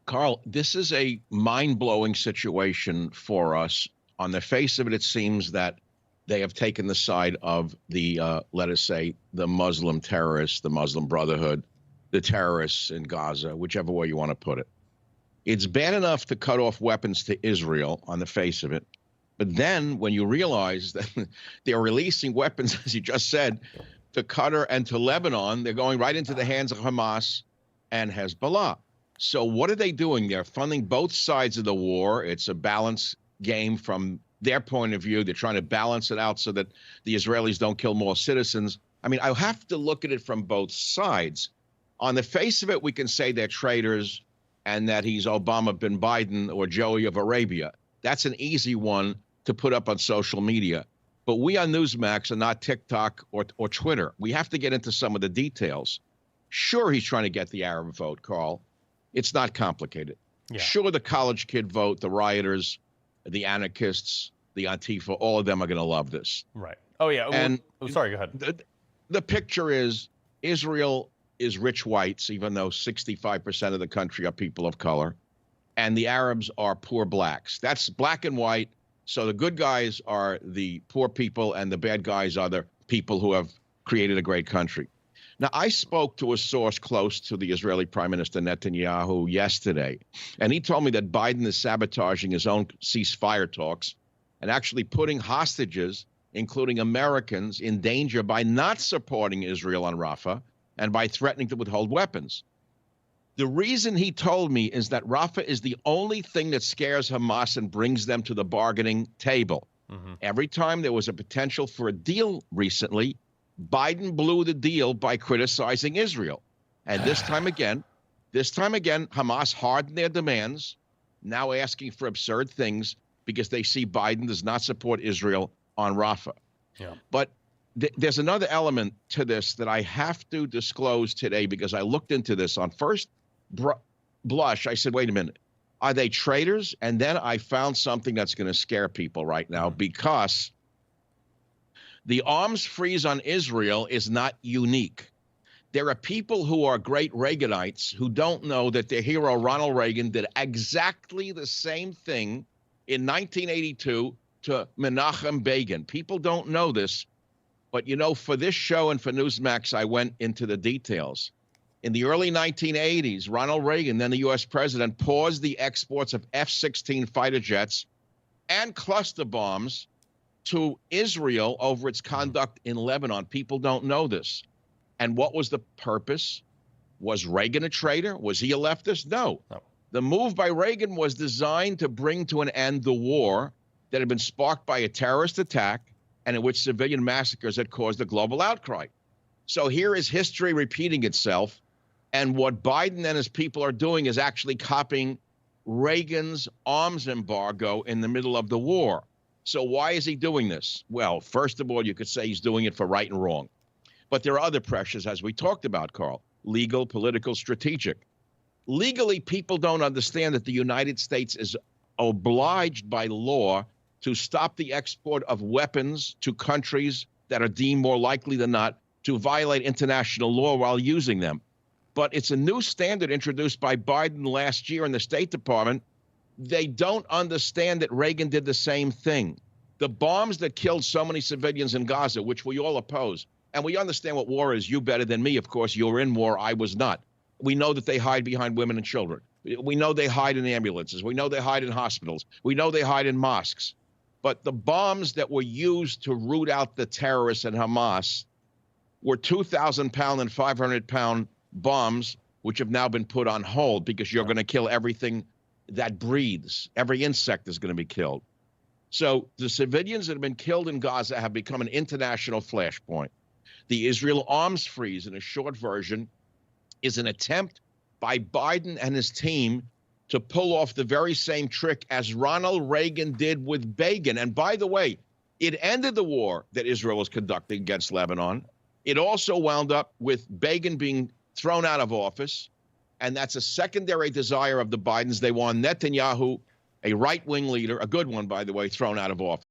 Carl, this is a mind-blowing situation for us. On the face of it, it seems that they have taken the side of the, let us say, the Muslim terrorists, the Muslim Brotherhood, the terrorists in Gaza, whichever way you want to put it. It's bad enough to cut off weapons to Israel on the face of it. But then when you realize that they're releasing weapons, as you just said, to Qatar and to Lebanon, they're going right into the hands of Hamas and Hezbollah. So what are they doing? They're funding both sides of the war. It's a balance game from their point of view. They're trying to balance it out so that the Israelis don't kill more citizens. I mean, I have to look at it from both sides. On the face of it, we can say they're traitors and that he's Obama bin Biden or Joey of Arabia. That's an easy one to put up on social media. But we on Newsmax are not TikTok or Twitter. We have to get into some of the details. Sure, he's trying to get the Arab vote, Carl. It's not complicated. Yeah. Sure, the college kid vote, the rioters, the anarchists, the Antifa, all of them are going to love this. Right. Oh, yeah. And sorry, go ahead. The picture is Israel is rich whites, even though 65% of the country are people of color, and the Arabs are poor blacks. That's black and white. So the good guys are the poor people, and the bad guys are the people who have created a great country. Now, I spoke to a source close to the Israeli Prime Minister Netanyahu yesterday, and he told me that Biden is sabotaging his own ceasefire talks and actually putting hostages, including Americans, in danger by not supporting Israel on Rafah and by threatening to withhold weapons. The reason he told me is that Rafah is the only thing that scares Hamas and brings them to the bargaining table. Mm-hmm. Every time there was a potential for a deal recently, Biden blew the deal by criticizing Israel. And this time again, Hamas hardened their demands, now asking for absurd things because they see Biden does not support Israel on Rafah. Yeah. But there's another element to this that I have to disclose today because I looked into this on first blush. I said, wait a minute, are they traitors? And then I found something that's going to scare people right now because the arms freeze on Israel is not unique. There are people who are great Reaganites who don't know that their hero Ronald Reagan did exactly the same thing in 1982 to Menachem Begin. People don't know this, but you know, for this show and for Newsmax, I went into the details. In the early 1980s, Ronald Reagan, then the U.S. president, paused the exports of F-16 fighter jets and cluster bombs to Israel over its conduct in Lebanon. People don't know this. And what was the purpose? Was Reagan a traitor? Was he a leftist? No. The move by Reagan was designed to bring to an end the war that had been sparked by a terrorist attack and in which civilian massacres had caused a global outcry. So here is history repeating itself. And what Biden and his people are doing is actually copying Reagan's arms embargo in the middle of the war. So why is he doing this? Well, first of all, you could say he's doing it for right and wrong. But there are other pressures, as we talked about, Carl, legal, political, strategic. Legally, people don't understand that the United States is obliged by law to stop the export of weapons to countries that are deemed more likely than not to violate international law while using them. But it's a new standard introduced by Biden last year in the State Department. They don't understand that Reagan did the same thing. The bombs that killed so many civilians in Gaza, which we all oppose, and we understand what war is. You better than me, of course. You were in war. I was not. We know that they hide behind women and children. We know they hide in ambulances. We know they hide in hospitals. We know they hide in mosques. But the bombs that were used to root out the terrorists and Hamas were 2,000-pound and 500-pound bombs, which have now been put on hold because you're going to kill everything that breathes. Every insect is going to be killed. So the civilians that have been killed in Gaza have become an international flashpoint. The Israel arms freeze, in a short version, is an attempt by Biden and his team to pull off the very same trick as Ronald Reagan did with Begin. And by the way, it ended the war that Israel was conducting against Lebanon. It also wound up with Begin being thrown out of office. And that's a secondary desire of the Bidens. They want Netanyahu, a right-wing leader, a good one, by the way, thrown out of office.